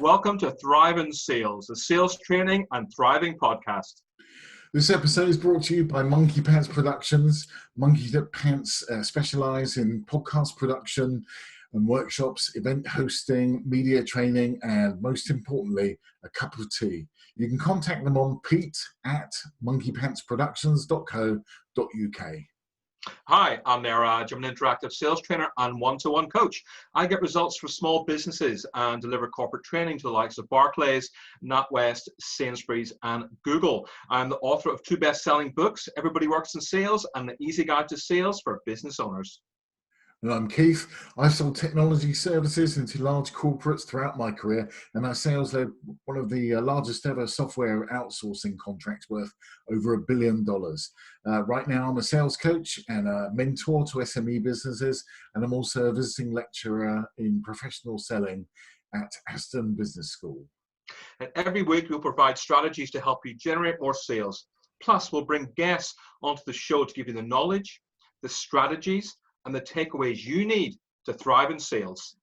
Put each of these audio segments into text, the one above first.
Welcome to Thrive in Sales, the sales training and thriving podcast. This episode is brought to you by Monkey Pants Productions. Monkey Pants specialise in podcast production and workshops, event hosting, media training, and most importantly, a cup of tea. You can contact them on pete@monkeypantsproductions.co.uk. Hi, I'm Niraj. I'm an interactive sales trainer and one-to-one coach. I get results for small businesses and deliver corporate training to the likes of Barclays, NatWest, Sainsbury's, and Google. I'm the author of 2 best-selling books, Everybody Works in Sales and The Easy Guide to Sales for Business Owners. And I'm Keith. I've sold technology services into large corporates throughout my career, and our sales led one of the largest ever software outsourcing contracts worth over $1 billion. Right now, I'm a sales coach and a mentor to SME businesses, and I'm also a visiting lecturer in professional selling at Aston Business School. And every week, we'll provide strategies to help you generate more sales. Plus, we'll bring guests onto the show to give you the knowledge, the strategies, and the takeaways you need to thrive in sales.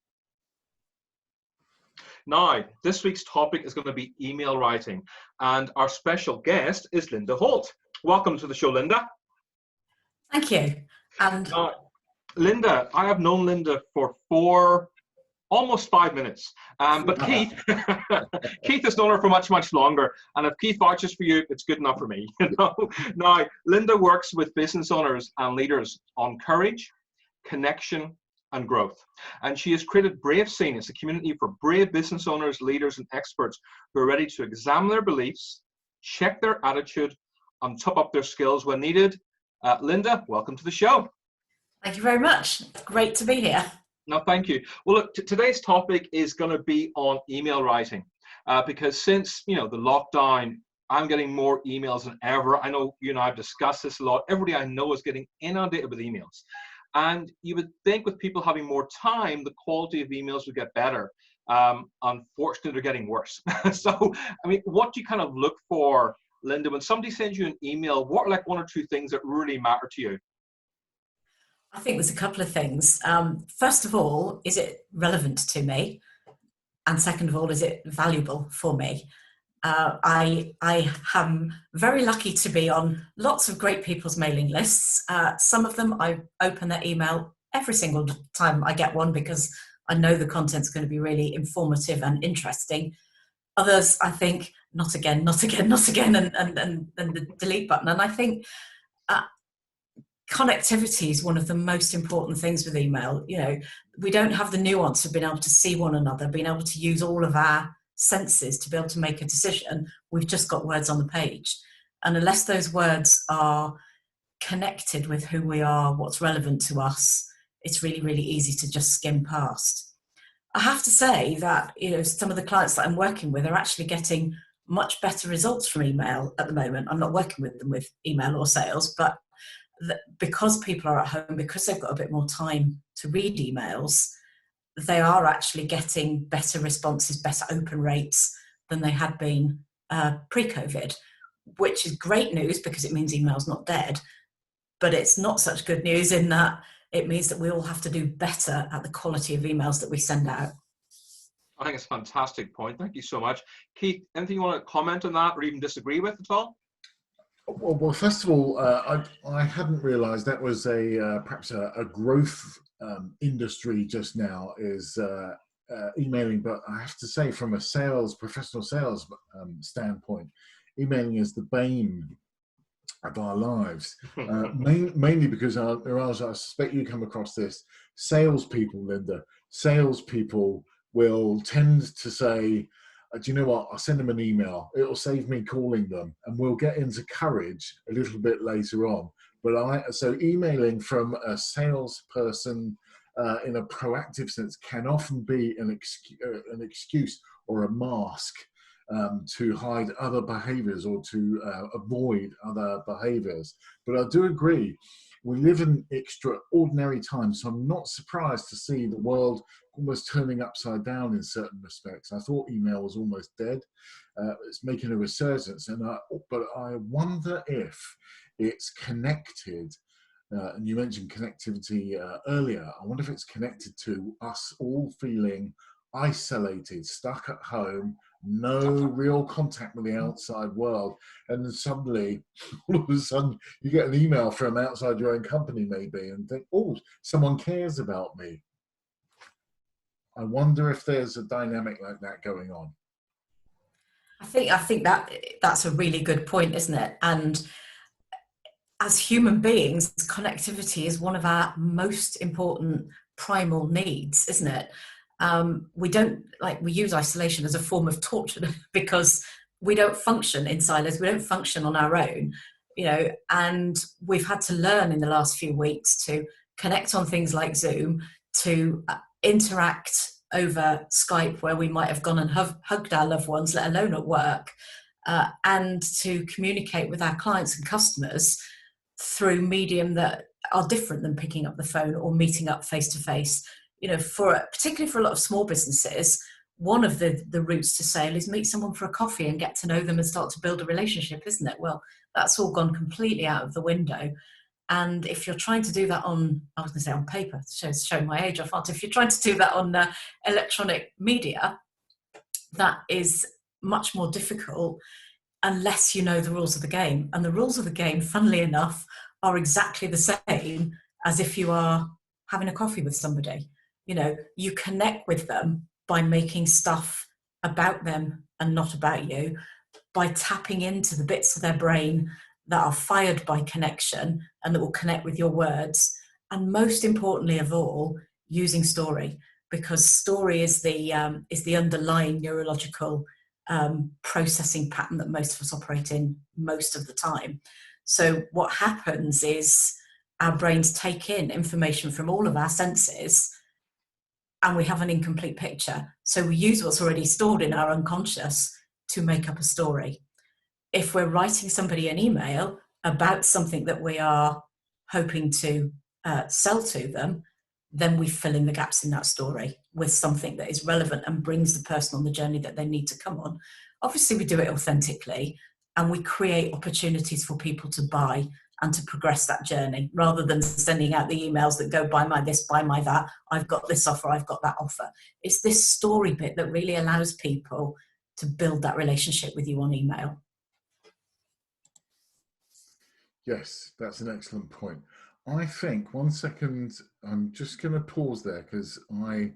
Now, this week's topic is going to be email writing, and our special guest is Lynda Holt. Welcome to the show, Lynda. Thank you. And Lynda, I have known Lynda for almost 5 minutes, but Keith has known her for much, much longer. And if Keith vouches for you, it's good enough for me. Now, Lynda works with business owners and leaders on courage, connection, and growth. And she has created Brave Scene. It's a community for brave business owners, leaders, and experts who are ready to examine their beliefs, check their attitude, and top up their skills when needed. Lynda, welcome to the show. Thank you very much. Great to be here. No, thank you. Well, look, today's topic is going to be on email writing, because since the lockdown, I'm getting more emails than ever. I know you and I have discussed this a lot. Everybody I know is getting inundated with emails. And you would think with people having more time, the quality of emails would get better. Unfortunately, they're getting worse. So, I mean, what do you kind of look for, Lynda, when somebody sends you an email? What are like 1 or 2 things that really matter to you? I think there's a couple of things. First of all, is it relevant to me? And second of all, is it valuable for me? I am very lucky to be on lots of great people's mailing lists. Some of them I open their email every single time I get one because I know the content's going to be really informative and interesting. Others, I think, not again, and the delete button. And I think connectivity is one of the most important things with email. We don't have the nuance of being able to see one another, being able to use all of our senses to be able to make a decision. We've just got words on the page, and unless those words are connected with who we are, what's relevant to us, it's really, really easy to just skim past. I have to say that some of the clients that I'm working with are actually getting much better results from email at the moment. I'm not working with them with email or sales, but because people are at home, because they've got a bit more time to read emails, they are actually getting better responses, better open rates than they had been pre-COVID, which is great news because it means email's not dead. But it's not such good news in that it means that we all have to do better at the quality of emails that we send out. I think it's a fantastic point. Thank you so much. Keith, anything you want to comment on that or even disagree with at all? Well, first of all, I hadn't realised that was perhaps a growth industry just now is emailing, but I have to say, from a professional sales standpoint, emailing is the bane of our lives. Mainly because, Niraj, I suspect you come across this. Salespeople, Lynda, will tend to say, do you know what? I'll send them an email. It'll save me calling them, and we'll get into courage a little bit later on. So emailing from a salesperson in a proactive sense can often be an excuse or a mask to hide other behaviours or to avoid other behaviours. But I do agree, we live in extraordinary times, so I'm not surprised to see the world almost turning upside down in certain respects. I thought email was almost dead. It's making a resurgence, but I wonder if it's connected, and you mentioned connectivity earlier. I wonder if it's connected to us all feeling isolated, stuck at home, no real contact with the outside world. And then suddenly, all of a sudden, you get an email from outside your own company maybe and think, oh, someone cares about me. I wonder if there's a dynamic like that going on. I think that's a really good point, isn't it? And as human beings, connectivity is one of our most important primal needs, isn't it? We use isolation as a form of torture because we don't function in silos, we don't function on our own, and we've had to learn in the last few weeks to connect on things like Zoom, to interact over Skype where we might have gone and hugged our loved ones, let alone at work, and to communicate with our clients and customers through medium that are different than picking up the phone or meeting up face to face. Particularly for a lot of small businesses, one of the routes to sale is meet someone for a coffee and get to know them and start to build a relationship, isn't it? Well, that's all gone completely out of the window. And if you're trying to do that on paper, showing my age off, if you're trying to do that on electronic media, that is much more difficult unless you know the rules of the game. And the rules of the game, funnily enough, are exactly the same as if you are having a coffee with somebody. You connect with them by making stuff about them and not about you, by tapping into the bits of their brain that are fired by connection and that will connect with your words. And most importantly of all, using story, because story is the underlying neurological processing pattern that most of us operate in most of the time. So what happens is our brains take in information from all of our senses and we have an incomplete picture. So we use what's already stored in our unconscious to make up a story. If we're writing somebody an email about something that we are hoping to sell to them, then we fill in the gaps in that story with something that is relevant and brings the person on the journey that they need to come on. Obviously, we do it authentically and we create opportunities for people to buy and to progress that journey, rather than sending out the emails that go, buy my this, buy my that, I've got this offer, I've got that offer. It's this story bit that really allows people to build that relationship with you on email. Yes, that's an excellent point. I think, one second, I'm just going to pause there because I